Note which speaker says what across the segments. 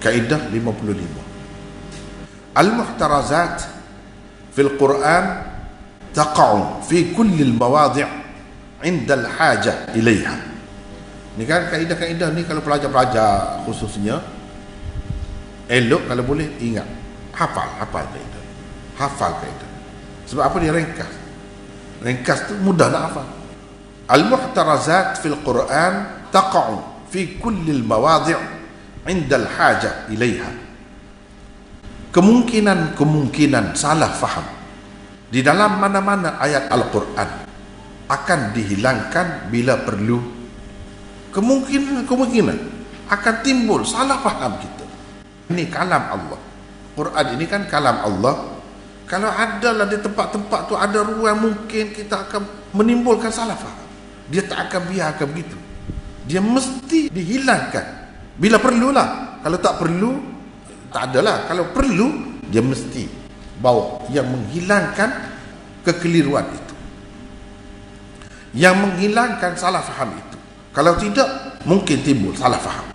Speaker 1: Kaedah 55. Al-muhtarazat fil Quran taqa'u fi kulli al-mawadhi' 'inda al-hajah ilaiha. Ni kan kaedah-kaedah ni kalau pelajar-pelajar khususnya elok kalau boleh ingat, hafal kaedah. Hafal kaedah. Sebab apa dia ringkas? Ringkas tu mudah nak hafal. Al-muhtarazat fil Quran taqa'u fi kulli al-mawadhi' 'inda al-hajah ilaiha. Kemungkinan salah faham di dalam mana-mana ayat Al-Quran akan dihilangkan bila perlu. Kemungkinan akan timbul salah faham kita. Ini kalam Allah. Quran ini kan kalam Allah. Kalau adalah di tempat-tempat tu ada ruang mungkin kita akan menimbulkan salah faham. Dia tak akan biarkan begitu. Dia mesti dihilangkan bila perlulah. Kalau tak perlu, tak adalah. Kalau perlu, dia mesti bawa yang menghilangkan kekeliruan itu, yang menghilangkan salah faham itu. Kalau tidak, mungkin timbul salah faham.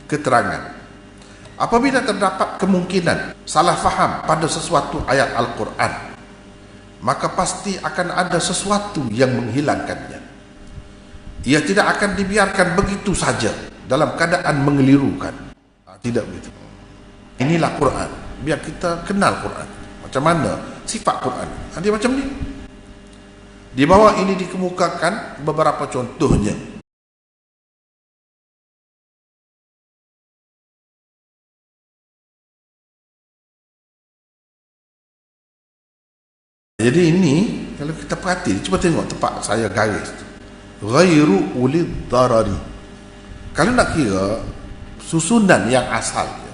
Speaker 1: Keterangan: apabila terdapat kemungkinan salah faham pada sesuatu ayat Al-Quran, maka pasti akan ada sesuatu yang menghilangkannya. Ia tidak akan dibiarkan begitu saja dalam keadaan mengelirukan. Tidak begitu. Inilah Quran. Biar kita kenal Quran. Macam mana sifat Quran. Dia macam ni. Di bawah ini dikemukakan beberapa contohnya. Jadi ini kalau kita perhati, cuba tengok tempat saya garis tu. Ghairu ulid darari. Kalau nak kira susunan yang asalnya,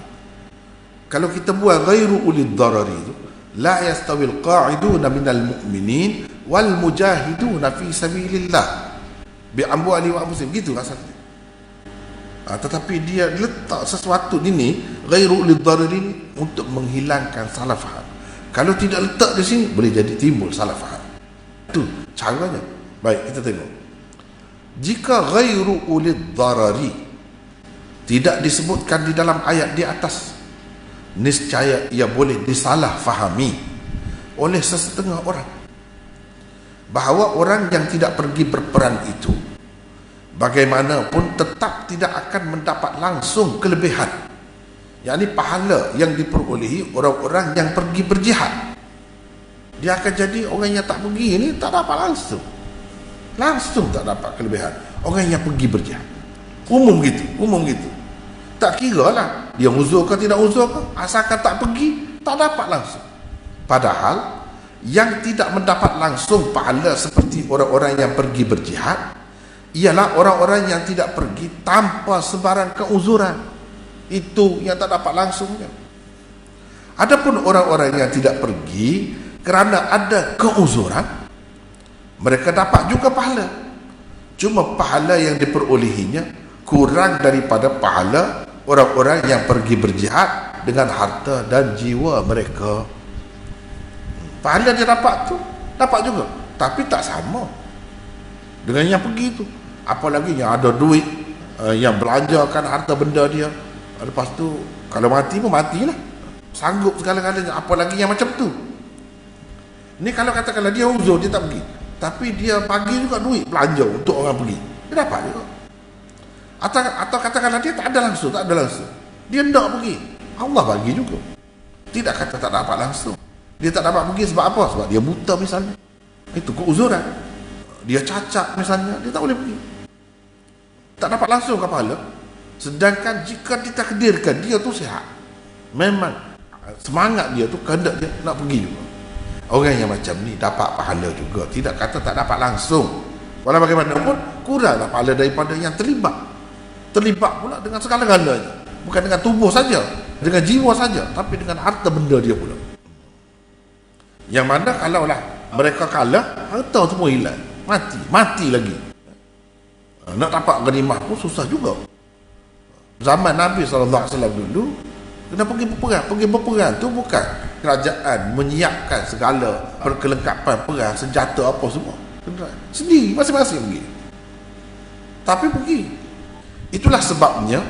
Speaker 1: kalau kita buat ghairu ulid darari itu, la yastawil qa'iduna minal mu'minin wal mujahiduna fi sabilillah bi amwali wa anfusihim, gitu asalnya. Tetapi dia letak sesuatu ini ghairu ulid darari ini untuk menghilangkan salah faham. Kalau tidak letak di sini, boleh jadi timbul salah faham. Itu caranya. Baik, kita tengok. Jika ghairu ulid darari tidak disebutkan di dalam ayat di atas, niscaya ia boleh disalah fahami oleh sesetengah orang bahawa orang yang tidak pergi berperang itu bagaimanapun tetap tidak akan mendapat langsung kelebihan, yakni pahala yang diperolehi orang-orang yang pergi berjihad. Dia akan jadi orang yang tak pergi ini tak dapat langsung tak dapat kelebihan. Orang yang pergi berjihad umum gitu. Tak kira lah dia uzur ke tidak uzur ke, asalkan tak pergi tak dapat langsung. Padahal yang tidak mendapat langsung pahala seperti orang-orang yang pergi berjihad ialah orang-orang yang tidak pergi tanpa sebarang keuzuran. Itu yang tak dapat langsungnya. Adapun orang-orang yang tidak pergi kerana ada keuzuran, mereka dapat juga pahala. Cuma pahala yang diperolehinya kurang daripada pahala orang-orang yang pergi berjihad dengan harta dan jiwa mereka. Pahala dia dapat tu, dapat juga, tapi tak sama dengan yang pergi tu. Apalagi yang ada duit, yang belanjakan harta benda dia, lepas tu kalau mati pun matilah, sanggup segala-galanya. Apalagi yang macam tu. Ni kalau katakanlah dia uzur, dia tak pergi, tapi dia bagi juga duit belanja untuk orang pergi, dia dapat juga. Atau katakanlah dia tak ada langsung, dia tak pergi, Allah bagi juga. Tidak kata tak dapat langsung. Dia tak dapat pergi sebab apa? Sebab dia buta misalnya, itu keuzuran. Dia cacat misalnya, dia tak boleh pergi, tak dapat langsung kepala. Sedangkan jika ditakdirkan dia tu sihat, memang semangat dia tu, kehendak dia nak pergi juga, orang yang macam ni dapat pahala juga. Tidak kata tak dapat langsung. Walau bagaimanapun kuranglah pahala daripada yang terlibat pula dengan segala-galanya. Bukan dengan tubuh saja, dengan jiwa saja, tapi dengan harta benda dia pula. Yang mana kalaulah mereka kalah, harta semua hilang, mati lagi. Nak dapat ghanimah pun susah juga. Zaman Nabi SAW dulu kena pergi berperang tu bukan kerajaan menyiapkan segala perkelengkapan perang, senjata apa semua, sendiri masing-masing pergi. Tapi pergi. Itulah sebabnya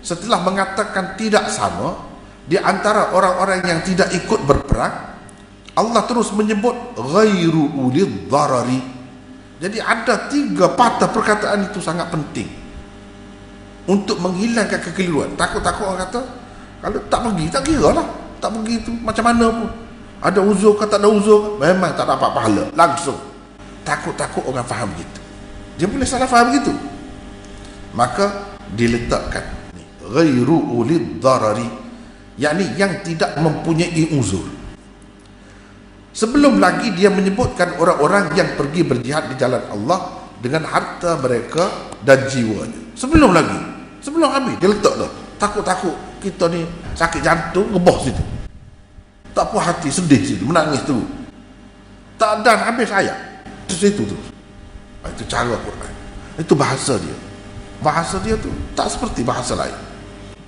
Speaker 1: setelah mengatakan tidak sama di antara orang-orang yang tidak ikut berperang, Allah terus menyebut ghairu ulid darari. Jadi ada 3 patah perkataan itu sangat penting untuk menghilangkan kekeliruan. Takut-takut orang kata kalau tak pergi, tak kira lah, tak pergi itu macam mana pun, ada uzur ke tak ada uzur, memang tak dapat pahala langsung. Takut-takut orang faham begitu, dia boleh salah faham begitu. Maka diletakkan ghairu ulid darari, yakni yang tidak mempunyai uzur. Sebelum lagi dia menyebutkan orang-orang yang pergi berjihad di jalan Allah dengan harta mereka dan jiwanya. Sebelum habis dia letak dah. Takut-takut kita ni sakit jantung rebah situ, tak puas hati, sedih situ, menangis tu, tak ada habis ayat di situ tu. Itu cara Quran, itu bahasa dia. Bahasa dia tu tak seperti bahasa lain.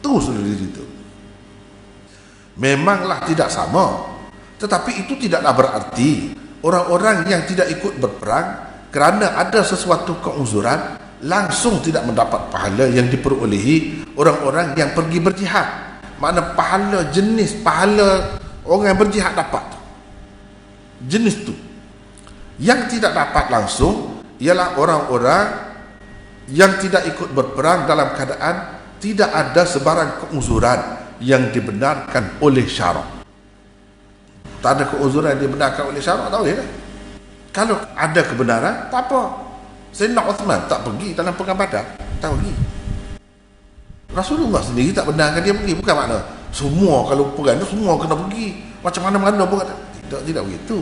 Speaker 1: Terus diri itu memanglah tidak sama, tetapi itu tidaklah berarti orang-orang yang tidak ikut berperang kerana ada sesuatu keuzuran langsung tidak mendapat pahala yang diperolehi orang-orang yang pergi berjihad. Makna pahala jenis pahala orang yang berjihad dapat, jenis tu. Yang tidak dapat langsung ialah orang-orang yang tidak ikut berperang dalam keadaan tidak ada sebarang keuzuran yang dibenarkan oleh syarak. Tak ada keuzuran yang dibenarkan oleh syarak, tak boleh dah. Kalau ada kebenaran, tak apa. Sayyidina Uthman tak pergi dalam perang Badar, tak pergi. Rasulullah sendiri tak benarkan dia pergi. Bukan makna semua kalau perang tu semua kena pergi, macam mana-mana pun tidak begitu.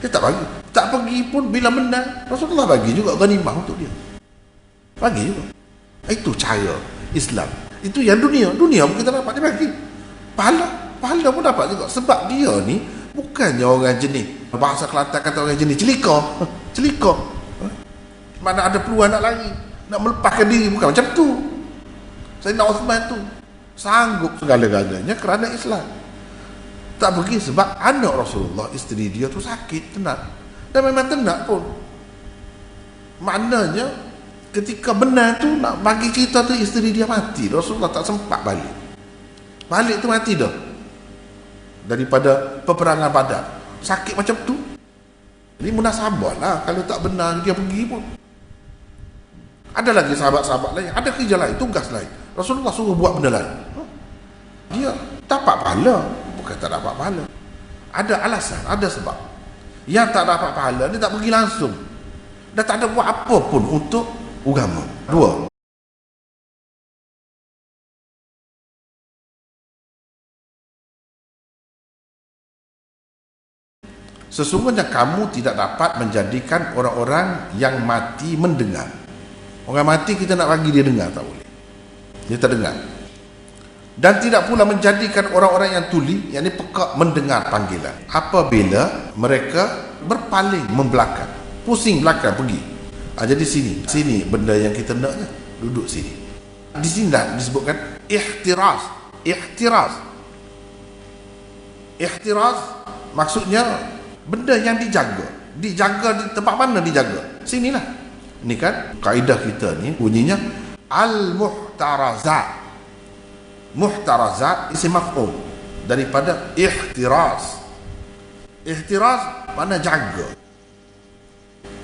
Speaker 1: Dia tak bagi. Tak pergi pun bila menang, Rasulullah bagi juga ghanimah untuk dia, bagi juga. Itu cara Islam. Itu yang dunia pun kita dapat, dia bagi pahala pun dapat juga. Sebab dia ni bukannya orang jenis, bahasa Kelantan kata orang jenis celika. Mana ada peluang nak lari, nak melepaskan diri, bukan macam tu. Sayyidina Uthman tu sanggup segala-galanya kerana Islam. Tak pergi sebab anak Rasulullah, isteri dia tu sakit, tenat. Dan memang tenat pun. Maknanya ketika benar tu nak bagi cerita tu isteri dia mati, Rasulullah tak sempat balik tu mati dah daripada peperangan Badar. Sakit macam tu. Ini munasabah lah kalau tak benar dia pergi pun. Ada lagi sahabat-sahabat lain, ada kerja lain, tugas lain, Rasulullah suruh buat benda lain, dia dapat pahala. Bukan tak dapat pahala, ada alasan, ada sebab. Yang tak dapat pahala, dia tak pergi langsung dan tak ada buat apa pun untuk agama. 2, sesungguhnya kamu tidak dapat menjadikan orang-orang yang mati mendengar. Orang mati kita nak bagi dia dengar, tak boleh, dia terdengar. Dan tidak pula menjadikan orang-orang yang tuli, yakni pekak, mendengar panggilan apabila mereka berpaling membelakang, pusing belakang pergi. Jadi sini benda yang kita naknya, duduk sini. Di sini dah disebutkan ihtiraz. Ihtiraz maksudnya benda yang dijaga di tempat mana dijaga? Sinilah. Ini kan kaedah kita ni bunyinya al-muhtarazat. Muhtarazat isim maf'ul daripada ihtiraz. Ihtiraz mana jaga,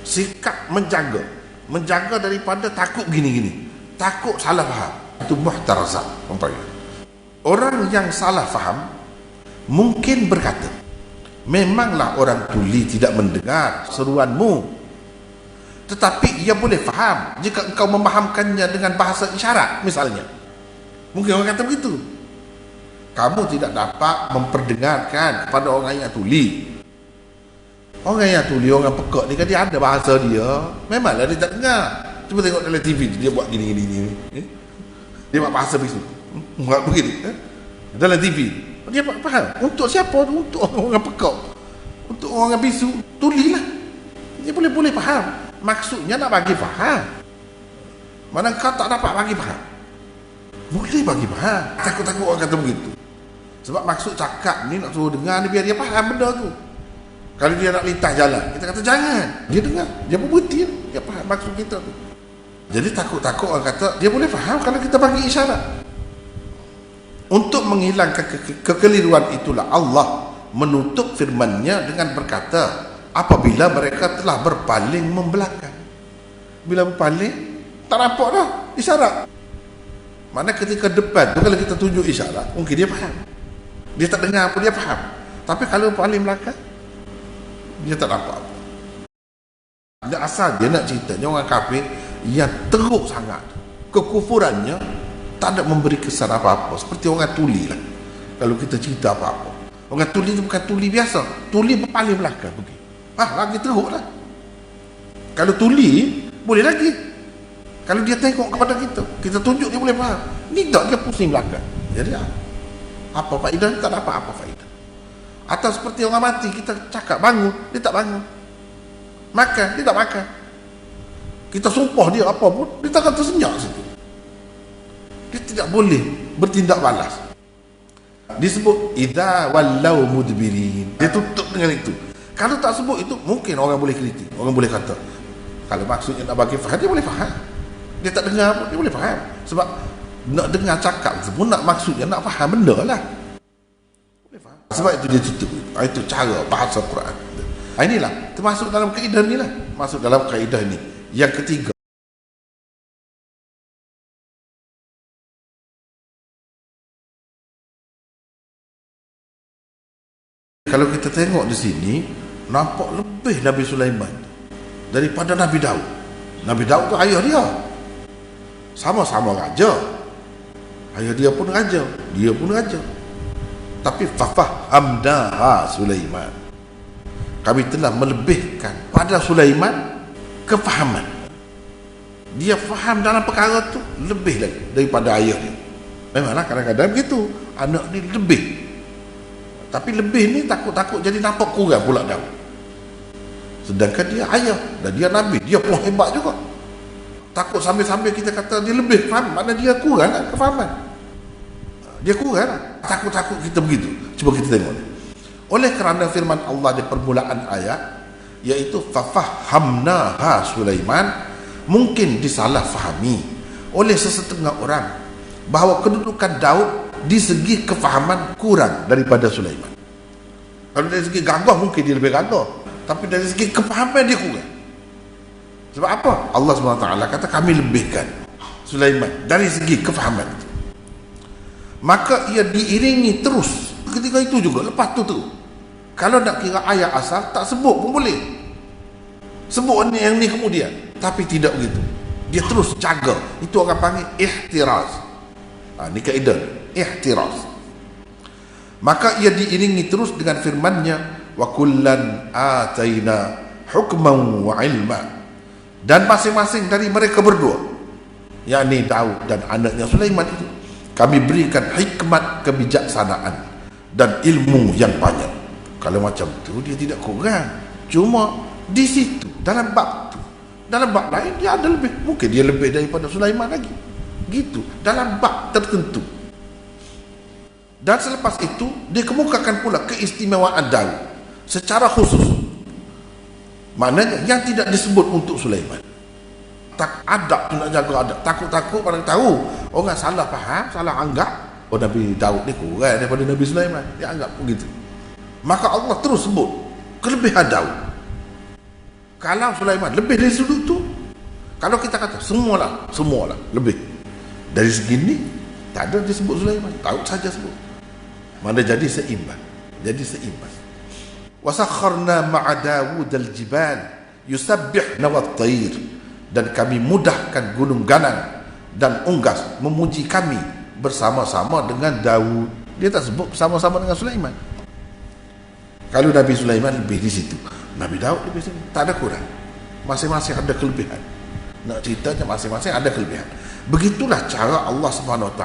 Speaker 1: sikap menjaga daripada takut gini-gini, takut salah faham. Itu muhtarazat. Orang yang salah faham mungkin berkata, memanglah orang tuli tidak mendengar seruanmu, tetapi ia boleh faham jika engkau memahamkannya dengan bahasa isyarat misalnya. Mungkin orang kata begitu. Kamu tidak dapat memperdengarkan kepada orang yang tuli. Orang yang tuli, orang pekak ni kan dia ada bahasa dia, memanglah dia tak dengar. Cuba tengok dalam TV dia buat gini. Dia buat bahasa bisu, buat begitu dalam TV. Dia faham. Untuk siapa? Untuk orang pekak, untuk orang bisu, tulilah. Dia boleh faham. Maksudnya nak bagi faham. Mana kau tak dapat bagi faham, boleh bagi faham. Takut-takut orang kata begitu. Sebab maksud cakap ni nak suruh dengar ni biar dia faham benda tu. Kalau dia nak lintas jalan, kita kata jangan, dia dengar, dia pun berhenti, dia faham maksud kita tu. Jadi takut-takut orang kata dia boleh faham kalau kita bagi isyarat. Untuk menghilangkan kekeliruan itulah Allah menutup firman-Nya dengan berkata, apabila mereka telah berpaling membelakang. Bila berpaling, tak nampak dah isyarat. Mana ketika depan tu kalau kita tunjuk isyarat, mungkin dia faham. Dia tak dengar apa, dia faham. Tapi kalau paling belakang, dia tak nampak apa. Dia asal dia nak ceritanya orang kafir yang teruk sangat, kekufurannya tak ada memberi kesan apa-apa. Seperti orang tuli lah. Kalau kita cerita apa-apa, orang tuli itu bukan tuli biasa, tuli berpaling belakang pergi. Lagi teruk lah. Kalau tuli boleh lagi, kalau dia tengok kepada kita, kita tunjuk dia boleh faham. Ni tak, dia pusing belakang. Jadi apa faedah? Tak dapat apa faedah. Atau seperti orang mati, kita cakap bangun, dia tak bangun. Makan, dia tak makan. Kita sumpah dia apa pun, dia takkan tersenyap situ. Dia tidak boleh bertindak balas. Disebut idza wallau mudbirin. Dia tutup dengan itu. Kalau tak sebut itu, mungkin orang boleh kritik. Orang boleh kata, kalau maksudnya nak bagi faham, dia boleh faham. Dia tak dengar pun, dia boleh faham. Sebab nak dengar cakap pun nak maksudnya nak faham benda lah. Boleh faham. Sebab itu dia tutup. Itu cara bahasa Quran. Inilah termasuk dalam kaedah ni lah. Masuk dalam kaedah ni. Yang ketiga, kalau kita tengok di sini, nampak lebih Nabi Sulaiman daripada Nabi Daud. Nabi Daud tu ayah dia, sama-sama raja. Ayah dia pun raja, dia pun raja. Tapi fafahamnaha Sulaiman, kami telah melebihkan pada Sulaiman kefahaman. Dia faham dalam perkara tu lebih lagi daripada ayah dia. Memanglah kadang-kadang begitu, anak ni lebih. Tapi lebih ni takut-takut jadi nampak kurang pula Daud. Sedangkan dia ayah dan dia Nabi, dia pun hebat juga. Takut sambil-sambil kita kata dia lebih faham, mana dia kurang lah kefahaman. Dia kurang lah. Takut-takut kita begitu. Cuba kita tengok ni. Oleh kerana firman Allah di permulaan ayat, iaitu fafahamnaha Sulaiman, mungkin disalahfahami oleh sesetengah orang bahawa kedudukan Daud di segi kefahaman kurang daripada Sulaiman. Kalau dari segi gagah mungkin dia lebih gagah, tapi dari segi kefahaman dia kurang. Sebab apa? Allah SWT kata kami lebihkan Sulaiman dari segi kefahaman itu. Maka ia diiringi terus ketika itu juga, lepas tu terus. Kalau nak kira ayat asal, tak sebut pun boleh. Sebut ni yang ni kemudian. Tapi tidak begitu. Dia terus jaga. Itu orang panggil ihtiraz. Ni kaedah. Ihtiraz. Maka ia diiringi terus dengan firman-Nya, wa kullan ataina hukman wa ilma. Dan masing-masing dari mereka berdua, yakni Daud dan anaknya Sulaiman itu, kami berikan hikmat, kebijaksanaan dan ilmu yang banyak. Kalau macam tu dia tidak kurang. Cuma di situ, dalam bab tu, dalam bab lain dia ada lebih. Mungkin dia lebih daripada Sulaiman lagi. Gitu, dalam bab tertentu. Dan selepas itu dikemukakan pula keistimewaan Daud secara khusus. Maknanya yang tidak disebut untuk Sulaiman. Tak adab tu nak jaga adab. Takut-takut orang tahu, orang salah faham, salah anggap, oh Nabi Daud ni kurang daripada Nabi Sulaiman. Dia anggap begitu. Maka Allah terus sebut kelebihan Daud. Kalau Sulaiman lebih dari sudut tu, kalau kita kata semualah lebih. Dari segi ni tak ada disebut Sulaiman, Daud saja sebut. Mana jadi seimbang. Wasakharna ma'a Dawud al-jibal yusabbihna wat-tayr, dan kami mudahkan gunung ganang dan unggas memuji kami bersama-sama dengan Daud. Dia tak sebut bersama-sama dengan Sulaiman. Kalau Nabi Sulaiman lebih di situ, Nabi Daud lebih sini, tak ada kurang. Masing-masing ada kelebihan. Nak ceritanya masing-masing ada kelebihan. Begitulah cara Allah SWT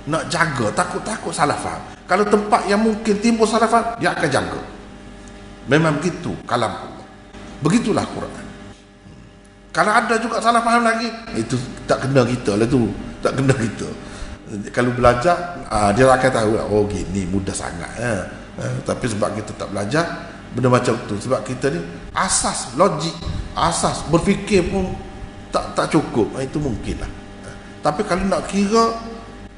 Speaker 1: nak jaga, takut-takut salah faham. Kalau tempat yang mungkin timbul salah faham, dia akan jaga. Memang begitu kalam Allah. Begitulah Quran. Kalau ada juga salah faham lagi, itu tak kena kita lah tu. Tak kena kita. Kalau belajar, dia akan tahu, oh gini mudah sangat. Tapi sebab kita tak belajar benda macam tu, sebab kita ni asas logik, asas berfikir pun tak cukup, itu mungkin lah. Tapi kalau nak kira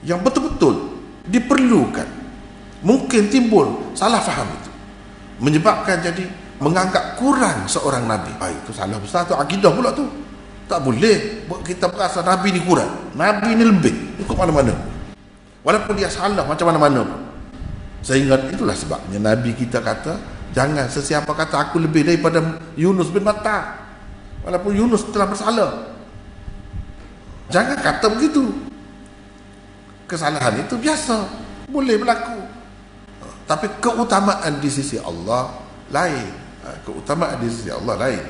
Speaker 1: yang betul-betul diperlukan, mungkin timbul salah faham itu, menyebabkan jadi menganggap kurang seorang Nabi. Itu salah besar tu, akidah pula tu. Tak boleh kita berasa Nabi ni kurang, Nabi ni lebih, ikut mana-mana, walaupun dia salah macam mana-mana. Sehingga itulah sebabnya Nabi kita kata, jangan sesiapa kata aku lebih daripada Yunus bin Matta, walaupun Yunus telah bersalah. Jangan kata begitu. Kesalahan itu biasa, boleh berlaku. Tapi keutamaan di sisi Allah lain. Keutamaan di sisi Allah lain.